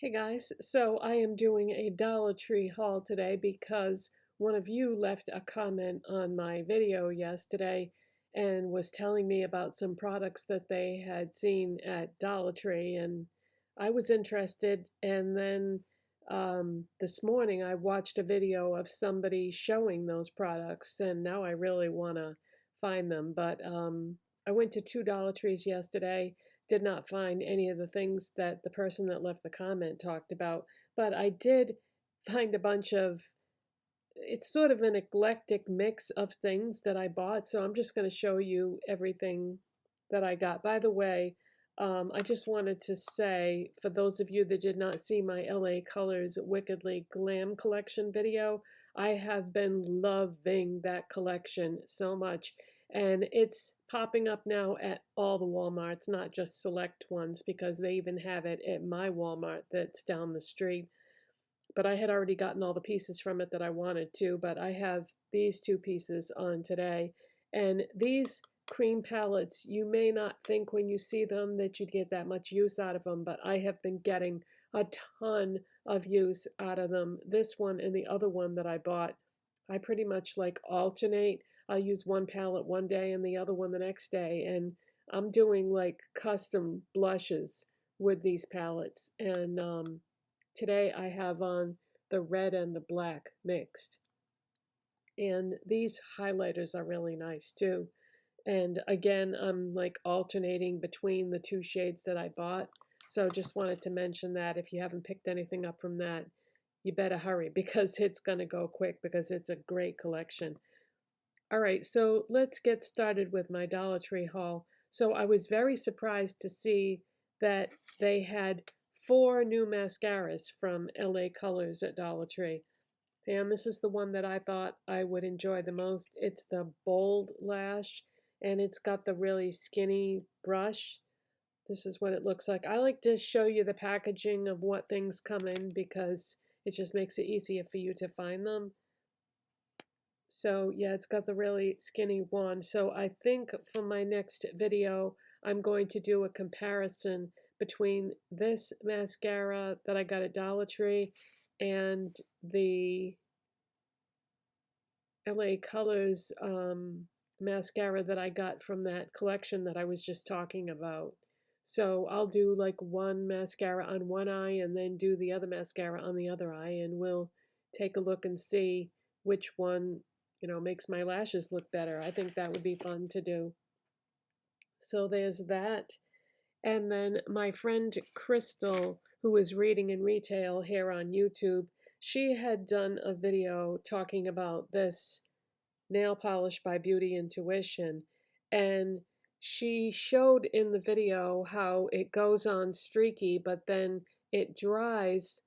Hey guys, so I am doing a Dollar Tree haul today because one of you left a comment on my video yesterday and was telling me about some products that they had seen at Dollar Tree, and I was interested. And then this morning I watched a video of somebody showing those products, and now I really want to find them. But I went to two Dollar Trees yesterday, did not find any of the things that the person that left the comment talked about, but I did find a bunch of, it's sort of an eclectic mix of things that I bought. So I'm just going to show you everything that I got. By the way, I just wanted to say, for those of you that did not see my LA Colors Wickedly Glam collection video, I have been loving that collection so much. And it's popping up now at all the Walmarts, not just select ones, because they even have it at my Walmart that's down the street. But I had already gotten all the pieces from it that I wanted to, but I have these two pieces on today. And these cream palettes, you may not think when you see them that you'd get that much use out of them, but I have been getting a ton of use out of them. This one and the other one that I bought, I pretty much like alternate. I'll use one palette one day and the other one the next day. And I'm doing like custom blushes with these palettes. And today I have on the red and the black mixed. And these highlighters are really nice too. And again, I'm like alternating between the two shades that I bought. So just wanted to mention that if you haven't picked anything up from that, you better hurry because it's going to go quick because it's a great collection. All right, so let's get started with my Dollar Tree haul. So I was very surprised to see that they had 4 new mascaras from LA Colors at Dollar Tree. And this is the one that I thought I would enjoy the most. It's the Bold Lash, and it's got the really skinny brush. This is what it looks like. I like to show you the packaging of what things come in because it just makes it easier for you to find them. So yeah, it's got the really skinny one. So I think for my next video, I'm going to do a comparison between this mascara that I got at Dollar Tree and the LA Colors mascara that I got from that collection that I was just talking about. So I'll do like one mascara on one eye and then do the other mascara on the other eye, and we'll take a look and see which one, makes my lashes look better. I think that would be fun to do. So there's that. And then my friend Crystal, who is reading in retail here on YouTube, she had done a video talking about this nail polish by Beauty Intuition. And she showed in the video how it goes on streaky, but then it dries.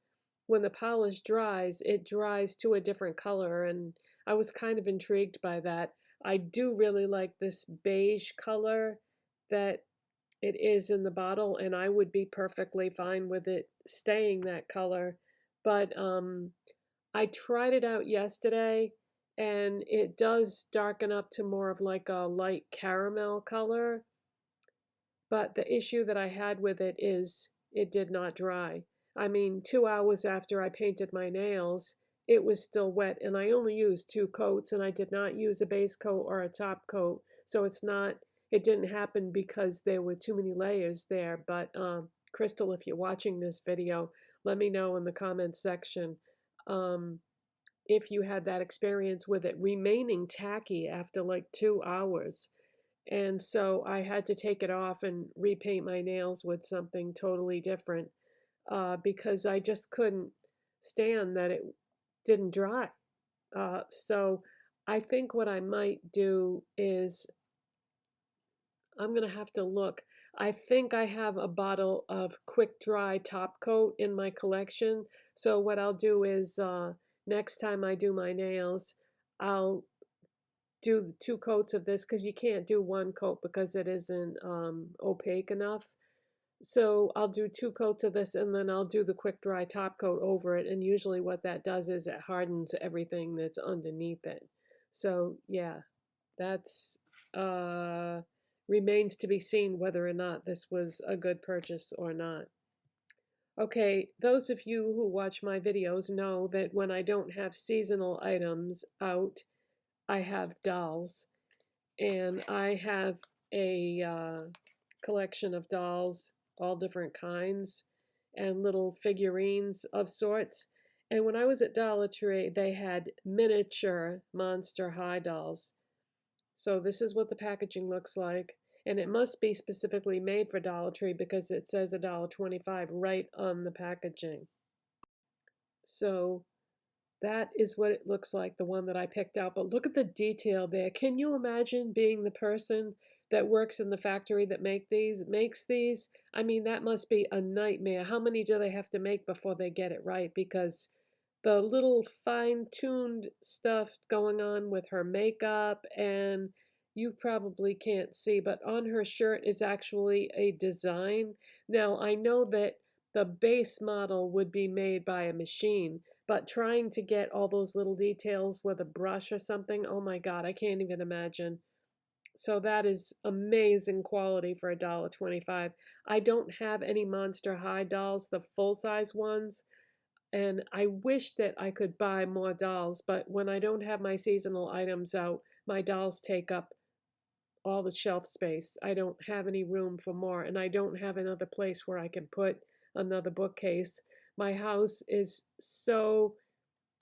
When the polish dries, it dries to a different color. And I was kind of intrigued by that. I do really like this beige color that it is in the bottle, and I would be perfectly fine with it staying that color. But I tried it out yesterday, and it does darken up to more of like a light caramel color. But the issue that I had with it is it did not dry. I mean, 2 hours after I painted my nails, it was still wet, and I only used 2 coats, and I did not use a base coat or a top coat. So it didn't happen because there were too many layers there. But Crystal, if you're watching this video, let me know in the comments section if you had that experience with it remaining tacky after like 2 hours. And so I had to take it off and repaint my nails with something totally different because I just couldn't stand that it didn't dry. So I think what I might do is I'm going to have to look. I think I have a bottle of quick dry top coat in my collection. So what I'll do is next time I do my nails, I'll do the 2 coats of this because you can't do 1 coat because it isn't opaque enough. So I'll do 2 coats of this and then I'll do the quick dry top coat over it. And usually what that does is it hardens everything that's underneath it. So yeah, that's remains to be seen whether or not this was a good purchase or not. Okay, those of you who watch my videos know that when I don't have seasonal items out, I have dolls. And I have a collection of dolls, all different kinds, and little figurines of sorts. And when I was at Dollar Tree, they had miniature Monster High dolls. So this is what the packaging looks like. And it must be specifically made for Dollar Tree because it says $1.25 right on the packaging. So that is what it looks like, the one that I picked out. But look at the detail there. Can you imagine being the person that works in the factory that makes these? I mean, that must be a nightmare. How many do they have to make before they get it right? Because the little fine-tuned stuff going on with her makeup, and you probably can't see, but on her shirt is actually a design. Now, I know that the base model would be made by a machine, but trying to get all those little details with a brush or something, oh my God, I can't even imagine. So that is amazing quality for $1.25. I don't have any Monster High dolls, the full-size ones, and I wish that I could buy more dolls, but when I don't have my seasonal items out, my dolls take up all the shelf space. I don't have any room for more, and I don't have another place where I can put another bookcase. My house is so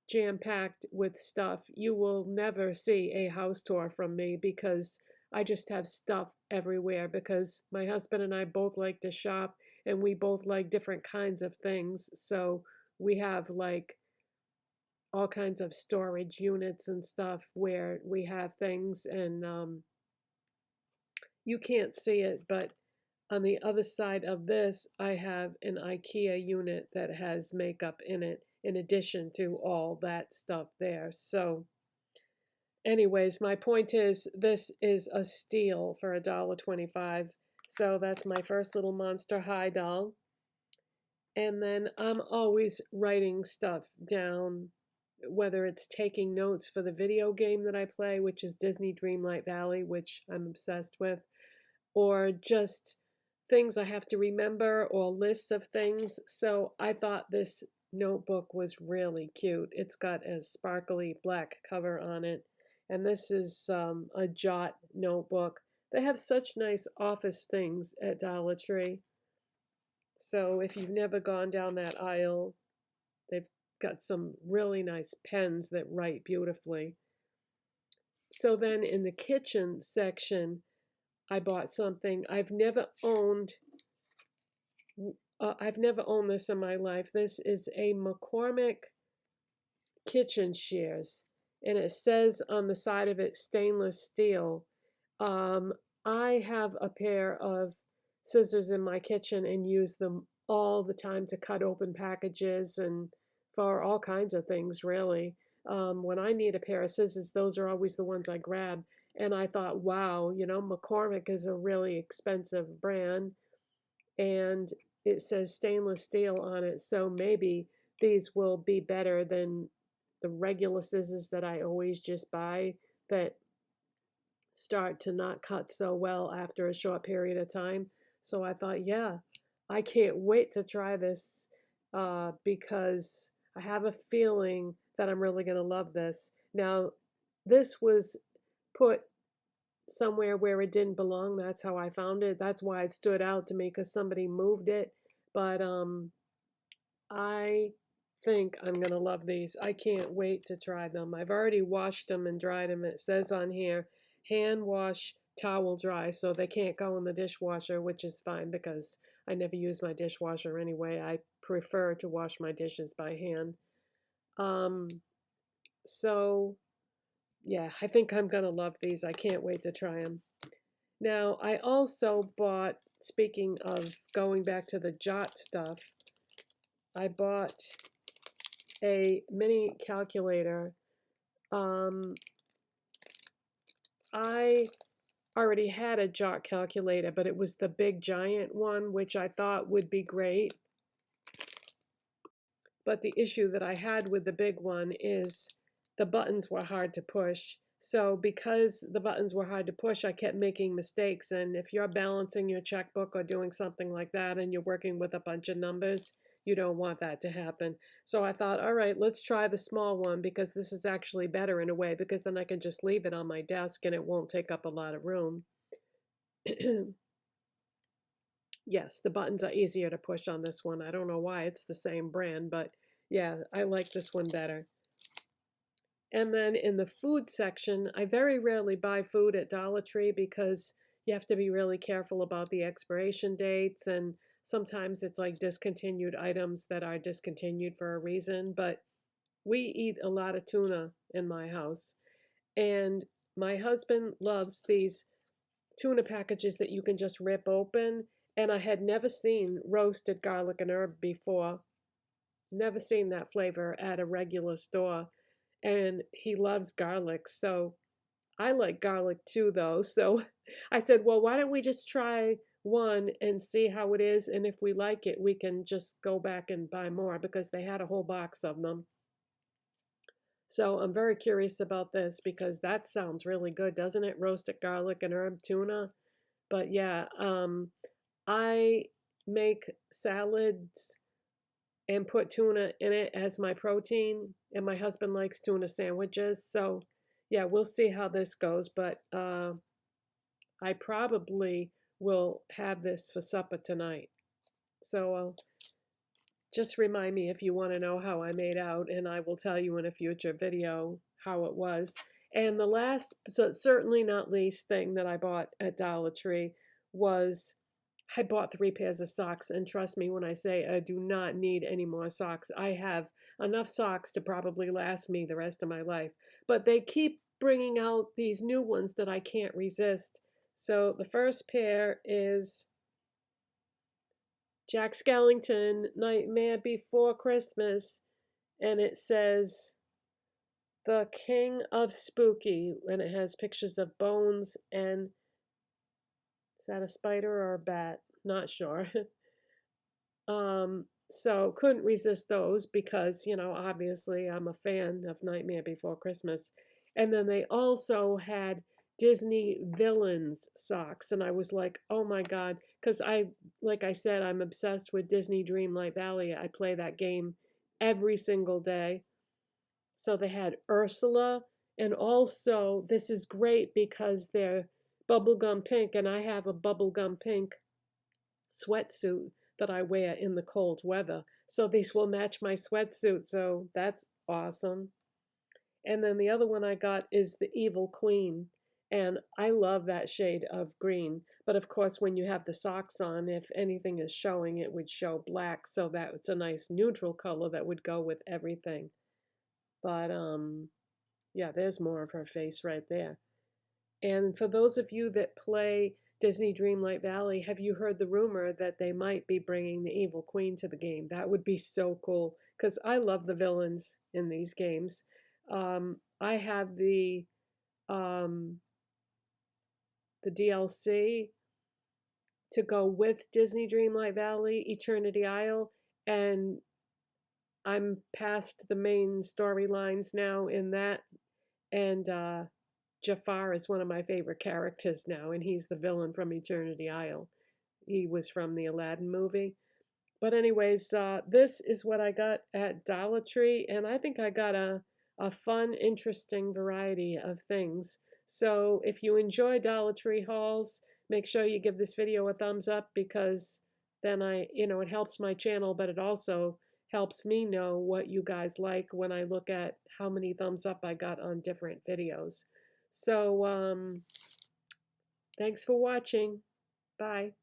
jam-packed with stuff. You will never see a house tour from me because I just have stuff everywhere because my husband and I both like to shop and we both like different kinds of things. So we have like all kinds of storage units and stuff where we have things, and you can't see it, but on the other side of this, I have an IKEA unit that has makeup in it in addition to all that stuff there. So anyways, my point is this is a steal for $1.25. So that's my first little Monster High doll. And then I'm always writing stuff down, whether it's taking notes for the video game that I play, which is Disney Dreamlight Valley, which I'm obsessed with, or just things I have to remember or lists of things. So I thought this notebook was really cute. It's got a sparkly black cover on it. And this is a Jot notebook. They have such nice office things at Dollar Tree. So if you've never gone down that aisle, they've got some really nice pens that write beautifully. So then in the kitchen section, I bought something I've never owned this in my life. This is a McCormick kitchen shears, and it says on the side of it stainless steel. I have a pair of scissors in my kitchen and use them all the time to cut open packages and for all kinds of things, really. When I need a pair of scissors, those are always the ones I grab. And I thought, wow, McCormick is a really expensive brand, and it says stainless steel on it, so maybe these will be better than the regular scissors that I always just buy that start to not cut so well after a short period of time. So I thought, yeah, I can't wait to try this because I have a feeling that I'm really going to love this. Now, this was put somewhere where it didn't belong. That's how I found it. That's why it stood out to me, because somebody moved it. But I think I'm going to love these. I can't wait to try them. I've already washed them and dried them. It says on here, hand wash, towel dry, so they can't go in the dishwasher, which is fine because I never use my dishwasher anyway. I prefer to wash my dishes by hand. So yeah, I think I'm going to love these. I can't wait to try them. Now, I also bought, speaking of going back to the Jot stuff, I bought a mini calculator. I already had a Jot calculator, but it was the big giant one, which I thought would be great. But the issue that I had with the big one is the buttons were hard to push. So because the buttons were hard to push, I kept making mistakes. And if you're balancing your checkbook or doing something like that and you're working with a bunch of numbers, you don't want that to happen. So I thought, all right, let's try the small one because this is actually better in a way because then I can just leave it on my desk and it won't take up a lot of room. Yes, the buttons are easier to push on this one. I don't know why, it's the same brand, but yeah, I like this one better. And then in the food section, I very rarely buy food at Dollar Tree because you have to be really careful about the expiration dates, and sometimes it's like discontinued items that are discontinued for a reason. But we eat a lot of tuna in my house, and my husband loves these tuna packages that you can just rip open. And I had never seen roasted garlic and herb before, never seen that flavor at a regular store. And he loves garlic, so I like garlic too, though. So I said, well, why don't we just try one and see how it is? And if we like it, we can just go back and buy more because they had a whole box of them. So I'm very curious about this because that sounds really good, doesn't it? Roasted garlic and herb tuna. But yeah, I make salads and put tuna in it as my protein, and my husband likes tuna sandwiches. So yeah, we'll see how this goes, but I probably will have this for supper tonight. So just remind me if you want to know how I made out, and I will tell you in a future video how it was. And the last, so certainly not least thing that I bought at Dollar Tree was I bought 3 pairs of socks. And trust me when I say I do not need any more socks. I have enough socks to probably last me the rest of my life. But they keep bringing out these new ones that I can't resist. So the first pair is Jack Skellington, Nightmare Before Christmas, and it says The King of Spooky, and it has pictures of bones and is that a spider or a bat? Not sure. So couldn't resist those because, obviously I'm a fan of Nightmare Before Christmas. And then they also had Disney Villains socks, and I was like, oh my God, because like I said, I'm obsessed with Disney Dreamlight Valley. I play that game every single day. So they had Ursula, and also this is great because they're bubblegum pink, and I have a bubblegum pink sweatsuit that I wear in the cold weather. So these will match my sweatsuit. So that's awesome. And then the other one I got is the Evil Queen. And I love that shade of green. But of course, when you have the socks on, if anything is showing, it would show black. So that's a nice neutral color that would go with everything. But yeah, there's more of her face right there. And for those of you that play Disney Dreamlight Valley, have you heard the rumor that they might be bringing the Evil Queen to the game? That would be so cool because I love the villains in these games. I have the DLC to go with Disney Dreamlight Valley, Eternity Isle, and I'm past the main storylines now in that, and Jafar is one of my favorite characters now, and he's the villain from Eternity Isle. He was from the Aladdin movie. But anyways, this is what I got at Dollar Tree, and I think I got a fun, interesting variety of things. So if you enjoy Dollar Tree hauls, make sure you give this video a thumbs up because then it helps my channel, but it also helps me know what you guys like when I look at how many thumbs up I got on different videos. So, thanks for watching. Bye.